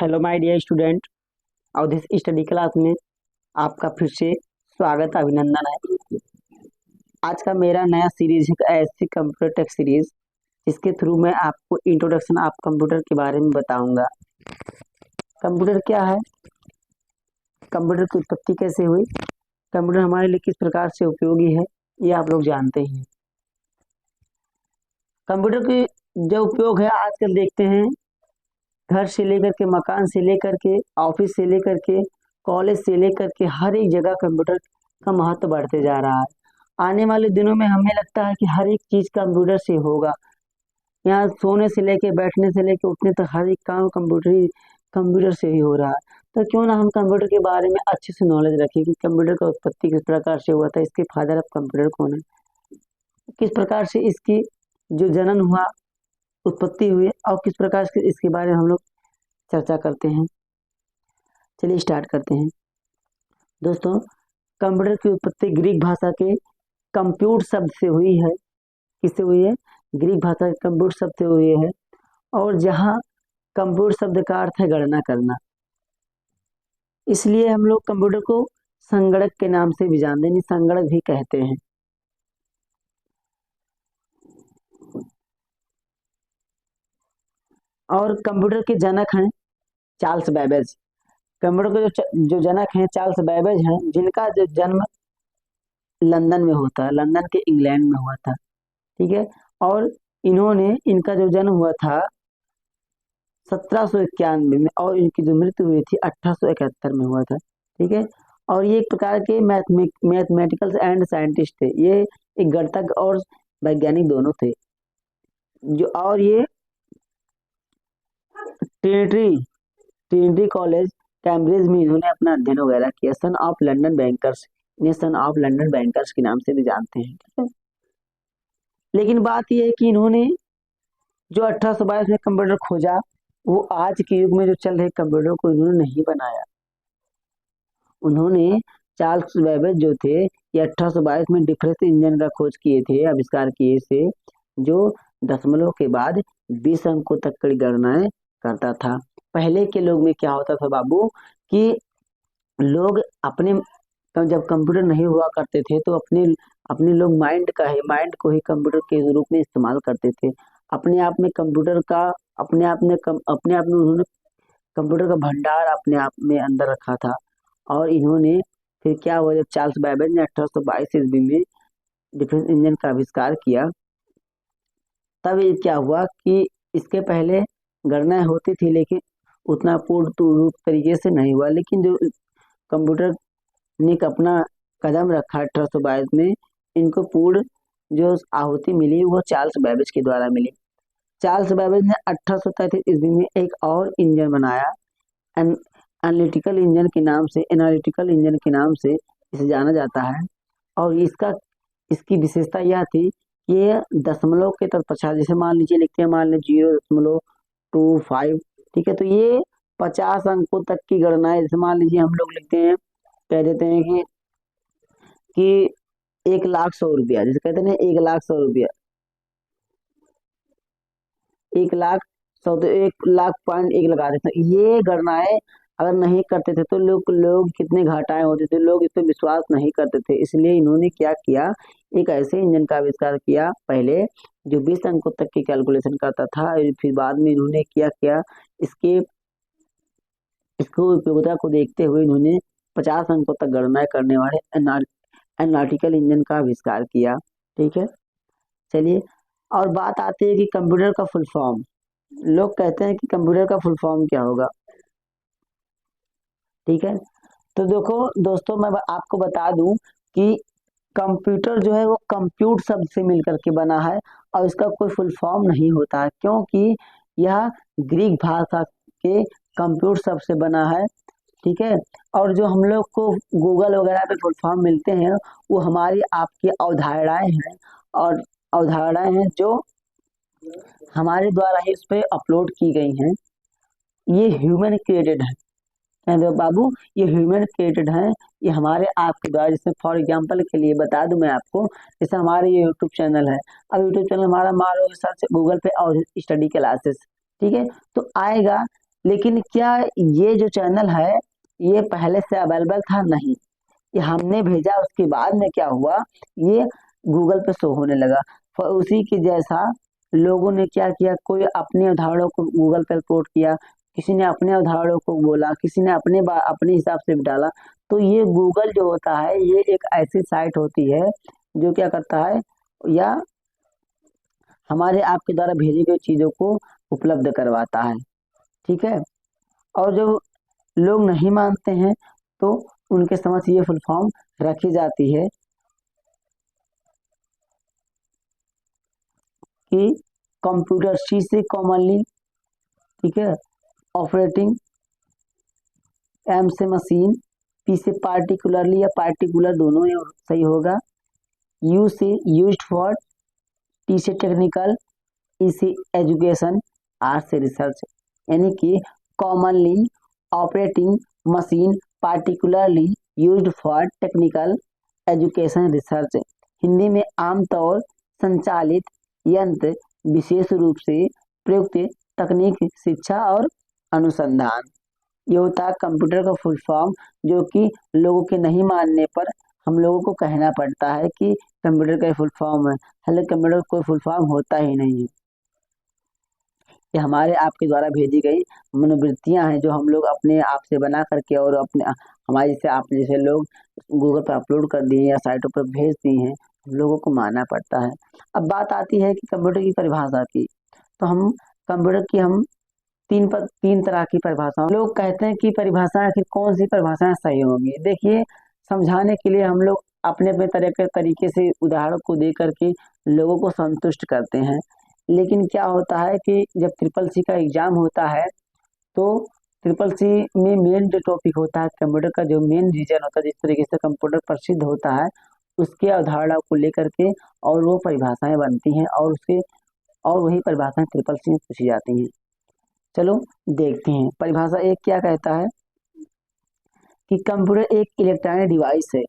Hello my dear student और this study class में आपका फिर से स्वागत अभिनंदन है। आज का मेरा नया सीरीज है ऐसी कंप्यूटर टेक सीरीज, जिसके थ्रू मैं आपको इंट्रोडक्शन ऑफ कंप्यूटर के बारे में बताऊंगा। कंप्यूटर क्या है, कंप्यूटर की उत्पत्ति कैसे हुई, कंप्यूटर हमारे लिए किस प्रकार से उपयोगी है, ये आप लोग जानते हैं। कंप्यूटर के जो उपयोग है आजकल देखते हैं, घर से लेकर के, मकान से लेकर के, ऑफिस से लेकर के, कॉलेज से लेकर के हर एक जगह कंप्यूटर का महत्व बढ़ते जा रहा है। आने वाले दिनों में हमें लगता है कि हर एक चीज कंप्यूटर से होगा। यहाँ सोने से लेके, बैठने से लेके, उठने तक हर एक काम कंप्यूटर से ही हो रहा है। तो क्यों ना हम कंप्यूटर के बारे में अच्छे से नॉलेज रखें कि कंप्यूटर का उत्पत्ति किस प्रकार से हुआ था, इसके फादर ऑफ कंप्यूटर कौन है, किस प्रकार से इसकी जो जनन हुआ, उत्पत्ति हुई, और किस प्रकार से इसके बारे में हम लोग चर्चा करते हैं। चलिए स्टार्ट करते हैं। दोस्तों, कंप्यूटर की उत्पत्ति ग्रीक भाषा के कंप्यूट शब्द से हुई है। किससे हुई है? ग्रीक भाषा के कंप्यूट शब्द से हुई है। और जहाँ कंप्यूट शब्द का अर्थ है गणना करना, इसलिए हम लोग कंप्यूटर को संगणक के नाम से भी जानते हैं, संगणक भी कहते हैं। और कंप्यूटर के जनक हैं चार्ल्स बेबेज। कंप्यूटर के जो जनक हैं चार्ल्स बेबेज हैं, जिनका जो जन्म लंदन में होता है, लंदन के इंग्लैंड में हुआ था। ठीक है। और इनका जो जन्म हुआ था 1791 में, और इनकी जो मृत्यु हुई थी 1871 में हुआ था। ठीक है। और ये एक प्रकार के मैथमेटिकल एंड साइंटिस्ट थे। ये एक गणितज्ञ और वैज्ञानिक दोनों थे। और ये ट्रिनिटी कॉलेज कैम्ब्रिज में इन्होंने अपना अध्ययन वगैरह किया। सन ऑफ लंदन बैंकर्स, इन्हें सन ऑफ लंदन बैंकर्स के नाम से भी जानते हैं। ठीक है। लेकिन बात यह है कि इन्होंने जो 1822 में कंप्यूटर खोजा, वो आज के युग में जो चल रहे कंप्यूटर को इन्होंने नहीं बनाया। उन्होंने चार्ल्स बेबेज जो थे, ये 1822 में डिफरेंस इंजन का खोज किए थे, आविष्कार किए थे, जो दशमलव के बाद 20 अंकों तक की गणनाएं करता था। पहले के लोग में क्या होता था बाबू, कि लोग अपने जब कंप्यूटर नहीं हुआ करते थे तो अपने लोग माइंड को ही कंप्यूटर के रूप में इस्तेमाल करते थे। अपने आप में कंप्यूटर का अपने आप में उन्होंने कंप्यूटर का भंडार अपने आप में अंदर रखा था। और इन्होंने फिर क्या हुआ, जब चार्ल्स बेबेज ने 1822 ईस्वी में डिफरेंस इंजन का आविष्कार किया, तब ये क्या हुआ कि इसके पहले गणनाएं होती थी, लेकिन उतना पूर्ण रूप तरीके से नहीं हुआ। लेकिन जो कंप्यूटर ने अपना कदम रखा 1822 में, इनको पूर्ण जो आहुति मिली वो चार्ल्स बेबेज के द्वारा मिली। चार्ल्स बेबेज ने 1833 ईस्वी में एक और इंजन बनाया, एनालिटिकल इंजन के नाम से इसे जाना जाता है। और इसकी विशेषता यह थी कि ये दशमलव के तत्पश्चात, जैसे मान लीजिए लिखते हैं, मान लीजिए 0.25। ठीक है। तो ये 50 अंकों तक की गणना है। जैसे मान लीजिए हम लोग लिखते हैं, कह देते हैं कि 1,00,100 रुपया, जैसे कहते हैं 1,00,100 रुपया, 1,00,100, तो 1,00,000.1 लगा देते हैं। ये गणनाएं अगर नहीं करते थे तो लोग कितने घाटाएं होते थे, लोग इस पर विश्वास नहीं करते थे। इसलिए इन्होंने क्या किया, एक ऐसे इंजन का आविष्कार किया पहले, जो 20 अंकों तक की कैलकुलेशन करता था। फिर बाद में इन्होंने क्या इसको उपयोगिता को देखते हुए इन्होंने 50 अंकों तक गणना करने वाले एनालिटिकल इंजन का आविष्कार किया। ठीक है। चलिए, और बात आती है कि कंप्यूटर का फुल फॉर्म। लोग कहते हैं कि कंप्यूटर का फुल फॉर्म क्या होगा। ठीक है। तो देखो दोस्तों, मैं आपको बता दूं कि कंप्यूटर जो है वो कंप्यूट शब्द से मिलकर के बना है, और इसका कोई फुल फॉर्म नहीं होता है, क्योंकि यह ग्रीक भाषा के कंप्यूट शब्द से बना है। ठीक है। और जो हम लोग को गूगल वगैरह पे फुल फॉर्म मिलते हैं, वो हमारी आपकी अवधारणाएं हैं, और अवधारणाएं हैं जो हमारे द्वारा ही इस पे अपलोड की गई हैं। ये ह्यूमन क्रिएटेड है बाबू, ये ह्यूमन क्रिएटेड है। ये हमारे आपके द्वारा, जैसे फॉर एग्जांपल के लिए बता दूं मैं आपको, जैसे हमारे ये यूट्यूब चैनल है। अब यूट्यूब चैनल हमारा मारोगे सर्च गूगल पे और स्टडी क्लासेस, ठीक है, तो आएगा। लेकिन क्या ये जो चैनल है ये पहले से अवेलेबल था? नहीं, ये हमने भेजा, उसके बाद में क्या हुआ, ये गूगल पे शो होने लगा। फिर उसी के जैसा लोगों ने क्या किया, कोई अपने उदाहरणों को गूगल पे अपलोड किया, किसी ने अपने उदाहरणों को बोला, किसी ने अपने हिसाब से भी डाला। तो ये गूगल जो होता है ये एक ऐसी साइट होती है जो क्या करता है, या हमारे आपके द्वारा भेजी गई चीजों को उपलब्ध करवाता है। ठीक है। और जो लोग नहीं मानते हैं तो उनके समक्ष ये फुल फॉर्म रखी जाती है कि कंप्यूटर, सी से कॉमनली, ठीक है, ऑपरेटिंग, एम से मशीन, पी से पार्टिकुलरली या पार्टिकुलर, दोनों ही सही होगा, यू से यूज्ड फॉर, टी से टेक्निकल, ई से एजुकेशन, आर से रिसर्च। यानी कि commonly operating machine, particularly used for technical, education, research. Hindi में आमतौर संचालित यंत्र, विशेष रूप से प्रयुक्त तकनीक, शिक्षा और अनुसंधान। ये होता है कंप्यूटर का फुल फॉर्म, जो कि लोगों के नहीं मानने पर हम लोगों को कहना पड़ता है कि कंप्यूटर का फुल फॉर्म है। हालांकि कंप्यूटर कोई फुल फॉर्म होता ही नहीं है। ये हमारे आपके द्वारा भेजी गई मनोवृत्तियां हैं जो हम लोग अपने आप से बना करके और अपने हमारे जैसे आप जैसे लोग गूगल पर अपलोड कर दिए या साइटों पर भेज दिए हैं, हम लोगों को मानना पड़ता है। अब बात आती है कि कंप्यूटर की परिभाषा की। तो हम कंप्यूटर की हम तीन तरह की परिभाषाओं, लोग कहते हैं कि परिभाषा आखिर कौन सी परिभाषाएं सही होंगी। देखिए, समझाने के लिए हम लोग अपने अपने तरह के तरीके से उदाहरण को दे करके लोगों को संतुष्ट करते हैं। लेकिन क्या होता है कि जब ट्रिपल सी का एग्जाम होता है तो ट्रिपल सी में मेन जो टॉपिक होता है कंप्यूटर का, जो मेन रीजन होता है, जिस तरीके से कंप्यूटर प्रसिद्ध होता है, उसके अवधारणा को लेकर के और वो परिभाषाएं बनती हैं और वही परिभाषाएं ट्रिपल सी में पूछी जाती हैं। चलो देखते हैं। परिभाषा एक क्या कहता है कि कंप्यूटर एक इलेक्ट्रॉनिक डिवाइस है।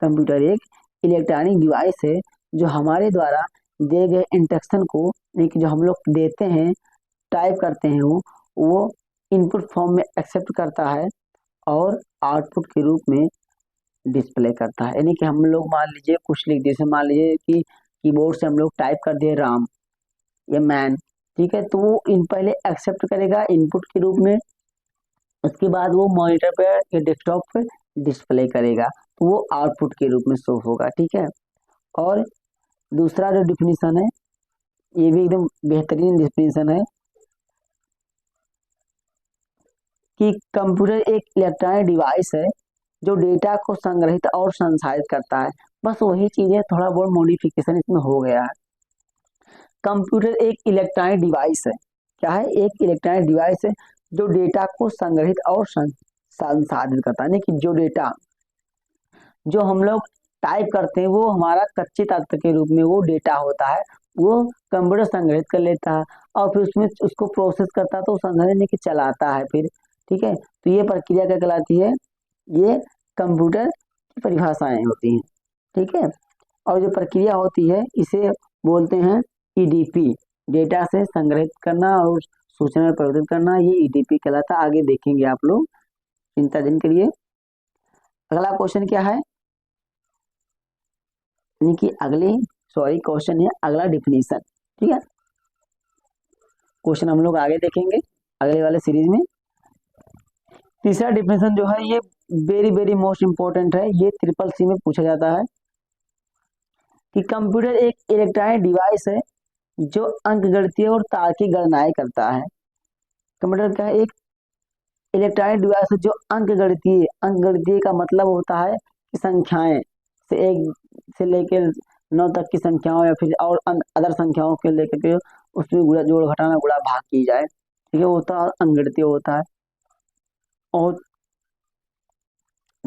कंप्यूटर एक इलेक्ट्रॉनिक डिवाइस है जो हमारे द्वारा दिए गए इंस्ट्रक्शन को, यानी कि जो हम लोग देते हैं, टाइप करते हैं, वो इनपुट फॉर्म में एक्सेप्ट करता है और आउटपुट के रूप में डिस्प्ले करता है। यानी कि हम लोग मान लीजिए कुछ लिख, जैसे मान लीजिए कि कीबोर्ड से हम लोग टाइप कर दिए राम या मैन, ठीक है, तो वो इन पहले एक्सेप्ट करेगा इनपुट के रूप में, उसके बाद वो मॉनिटर पे या डेस्कटॉप पे डिस्प्ले करेगा, तो वो आउटपुट के रूप में शो होगा। ठीक है। और दूसरा जो डिफिनीशन है, ये भी एकदम बेहतरीन डिफिनीशन है कि कंप्यूटर एक इलेक्ट्रॉनिक डिवाइस है जो डेटा को संग्रहित और संसाधित करता है। बस वही चीज है, थोड़ा बहुत मॉडिफिकेशन इसमें हो गया है। कंप्यूटर एक इलेक्ट्रॉनिक डिवाइस है, क्या है, एक इलेक्ट्रॉनिक डिवाइस है जो डेटा को संग्रहित और संसाधित करता है। यानी कि जो डेटा जो हम लोग टाइप करते हैं वो हमारा कच्चे तत्व के रूप में वो डेटा होता है, वो कंप्यूटर संग्रहित कर लेता है और फिर उसमें उसको प्रोसेस करता है, तो संग्रहण के चलाता है फिर। ठीक है। तो ये प्रक्रिया क्या कहलाती है, ये कंप्यूटर की परिभाषाएं होती हैं। ठीक है। और जो प्रक्रिया होती है इसे बोलते हैं ईडीपी, डेटा से संग्रहित करना और सूचना में परिवर्तित करना, ये ईडीपी कहलाता है। आगे देखेंगे आप लोग, चिंता जिन करिए। अगला क्वेश्चन क्या है, यानी कि क्वेश्चन है अगला डिफिनीशन। ठीक है, क्वेश्चन हम लोग आगे देखेंगे अगले वाले सीरीज में। तीसरा डिफिनीशन जो है ये वेरी वेरी मोस्ट इंपॉर्टेंट है, ये ट्रिपल सी में पूछा जाता है कि कंप्यूटर एक इलेक्ट्रॉनिक डिवाइस है जो अंकगणितीय और तार्किक गणनाएं करता है। कंप्यूटर का एक इलेक्ट्रॉनिक डिवाइस है जो अंकगणितीय का मतलब होता है कि संख्याएं से एक से लेकर 9 तक की संख्याओं या फिर और अदर संख्याओं के लेकर के उसमें जोड़ घटाना गुणा भाग की जाए। ठीक है, वो होता है अंकगणितीय होता है। और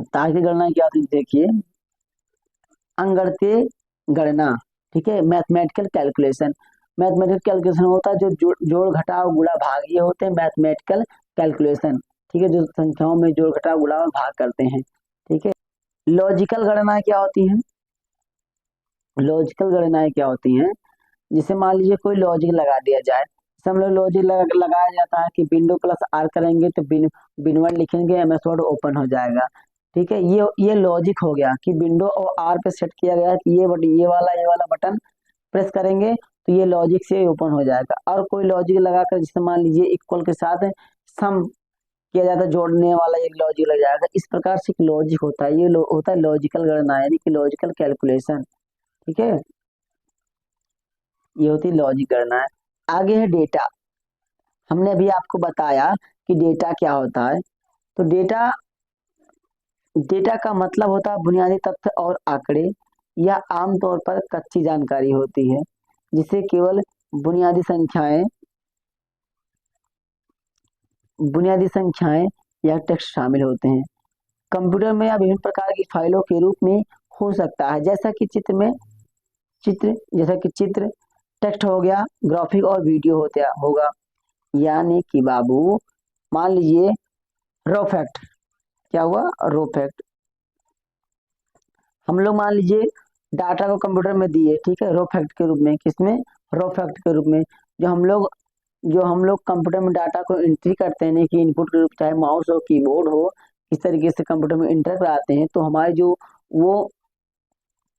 तार्किक गणना क्या होती है, देखिए, अंकगणितीय गणना, ठीक है, मैथमेटिकल कैलकुलेशन होता है जो जोड़ घटाव गुणा भाग, ये होते हैं मैथमेटिकल कैलकुलेशन। ठीक है, जो संख्याओं में जोड़ घटाव गुणा और भाग करते हैं। ठीक है। लॉजिकल गणना क्या होती है, लॉजिकल गणनाएं क्या होती हैं, जैसे मान लीजिए कोई लॉजिक लगा दिया जाए, सब लोग लॉजिक लगाया जाता है कि विंडो प्लस आर करेंगे तो विन वर्ड लिखेंगे, एमएस वर्ड ओपन हो जाएगा। ठीक है, ये लॉजिक हो गया कि विंडो और आर पे सेट किया गया है कि ये वाला बटन प्रेस करेंगे तो ये लॉजिक से ओपन हो जाएगा। और कोई लॉजिक लगाकर, जैसे मान लीजिए इक्वल के साथ सम किया जाता है, जोड़ने वाला एक लॉजिक लग जाएगा। इस प्रकार से एक लॉजिक होता है, होता है लॉजिकल गणना, यानी कि लॉजिकल कैलकुलेशन। ठीक है, ये होती है लॉजिक गणना है। आगे है डेटा। हमने अभी आपको बताया कि डेटा क्या होता है। तो डेटा डेटा का मतलब होता है बुनियादी तथ्य और आंकड़े, या आमतौर पर कच्ची जानकारी होती है जिसे केवल बुनियादी संख्याएं बुनियादी संख्याएं या टेक्स्ट शामिल होते हैं। कंप्यूटर में या विभिन्न प्रकार की फाइलों के रूप में हो सकता है, जैसा कि चित्र, टेक्स्ट हो गया, ग्राफिक और वीडियो होगा। यानी कि बाबू मान लीजिए रो फैक्ट, क्या हुआ रो फैक्ट, हम लोग मान लीजिए डाटा को कंप्यूटर में दिए, ठीक है, रो फैक्ट के रूप में, किसमें, रो फैक्ट के रूप में। जो हम लोग जो हम लोग कंप्यूटर में डाटा को एंट्री करते हैं, कि इनपुट के रूप, चाहे माउस हो कीबोर्ड हो, इस तरीके से कंप्यूटर में इंटर कराते हैं, तो हमारे वो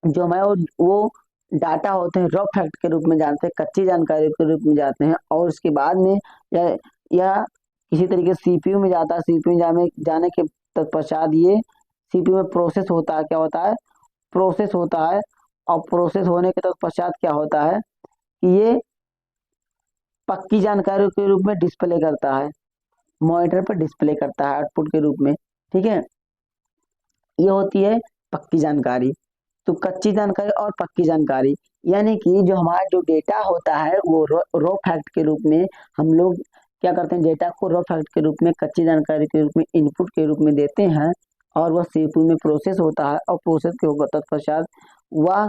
जो हमारे वो डाटा होते हैं रॉ फैक्ट के रूप में जानते हैं, कच्ची जानकारी के रूप में जाते हैं। और उसके बाद में या किसी तरीके से सीपीयू में जाता है, सीपीयू जाने के तत्पश्चात ये सीपीयू में प्रोसेस होता है, क्या होता है, प्रोसेस होता है। और प्रोसेस होने के तत्पश्चात क्या होता है कि ये पक्की जानकारी के रूप में डिस्प्ले करता है, मॉनिटर पर डिस्प्ले करता है आउटपुट के रूप में। ठीक है, ये होती है पक्की जानकारी। तो कच्ची जानकारी और पक्की जानकारी, यानी कि जो हमारा जो डेटा होता है वो रो फैक्ट के रूप में हम लोग क्या करते हैं, डेटा को रो फैक्ट के रूप में, कच्ची जानकारी के रूप में इनपुट के रूप में देते हैं, और वह सीपीयू में प्रोसेस होता है, और प्रोसेस के तत्पश्चात वह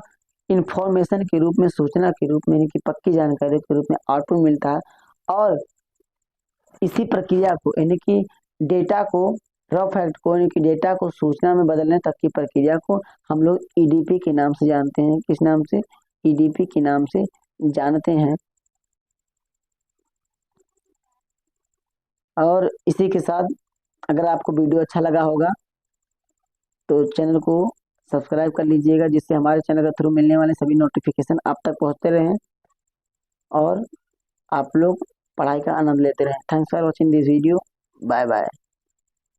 इंफॉर्मेशन के रूप में, सूचना के रूप में, यानी कि पक्की जानकारी के रूप में आउटपुट मिलता है। और इसी प्रक्रिया को, यानी कि डेटा को, रॉ फैक्ट को, यानी कि डेटा को सूचना में बदलने तक की प्रक्रिया को हम लोग ईडीपी के नाम से जानते हैं। किस नाम से, ईडीपी के नाम से जानते हैं। और इसी के साथ अगर आपको वीडियो अच्छा लगा होगा तो चैनल को सब्सक्राइब कर लीजिएगा, जिससे हमारे चैनल के थ्रू मिलने वाले सभी नोटिफिकेशन आप तक पहुंचते रहें और आप लोग पढ़ाई का आनंद लेते रहें। Thanks for watching this video, bye bye.